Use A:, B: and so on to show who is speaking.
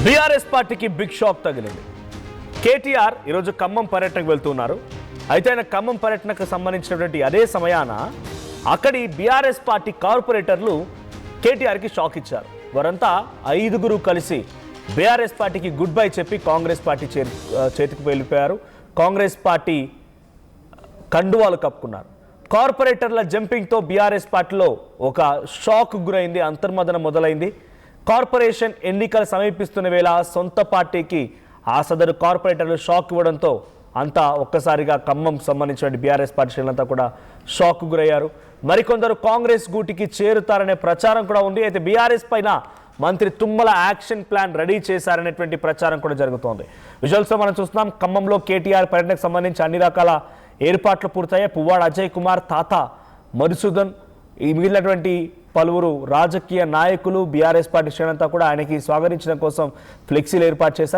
A: BRS పార్టీకి big shock తగిలింది. కేటీఆర్ ఈరోజు ఖమ్మం పర్యటనకు వెళ్తున్నారు. అయితే ఆయన ఖమ్మం పర్యటనకు సంబంధించినటువంటి అదే సమయాన అక్కడి బీఆర్ఎస్ పార్టీ కార్పొరేటర్లు కేటీఆర్కి షాక్ ఇచ్చారు. వారంతా 5గురు కలిసి బీఆర్ఎస్ పార్టీకి గుడ్ బై చెప్పి కాంగ్రెస్ పార్టీ చేతికి వెళ్ళిపోయారు. కాంగ్రెస్ పార్టీ కండువాలు కప్పుకున్నారు. కార్పొరేటర్ల జంపింగ్తో బీఆర్ఎస్ పార్టీలో ఒక షాక్ గురైంది, అంతర్మదన మొదలైంది. కార్పొరేషన్ ఎన్నికలు సమీపిస్తున్న వేళ సొంత పార్టీకి ఆ సదరు కార్పొరేటర్లు షాక్ ఇవ్వడంతో అంతా ఒక్కసారిగా ఖమ్మం సంబంధించిన బీఆర్ఎస్ పార్టీ శ్రేణులంతా కూడా షాక్ గురయ్యారు. మరికొందరు కాంగ్రెస్ గూటికి చేరుతారనే ప్రచారం కూడా ఉంది. అయితే బీఆర్ఎస్ పైన మంత్రి తుమ్మల యాక్షన్ ప్లాన్ రెడీ చేశారనేటువంటి ప్రచారం కూడా జరుగుతోంది. విజువల్స్లో మనం చూస్తున్నాం. ఖమ్మంలో కేటీఆర్ పర్యటనకు సంబంధించి అన్ని రకాల ఏర్పాట్లు పూర్తయ్యాయి. పువ్వాడ అజయ్ కుమార్, తాత మధుసూదన్, ఈ మిగిలినటువంటి పలువురు రాజకీయ నాయకులు బీఆర్ఎస్ పార్టీ శ్రేణులంతా కూడా ఆయనకి స్వాగతించడం కోసం ఫ్లెక్సీలు ఏర్పాటు చేశారు.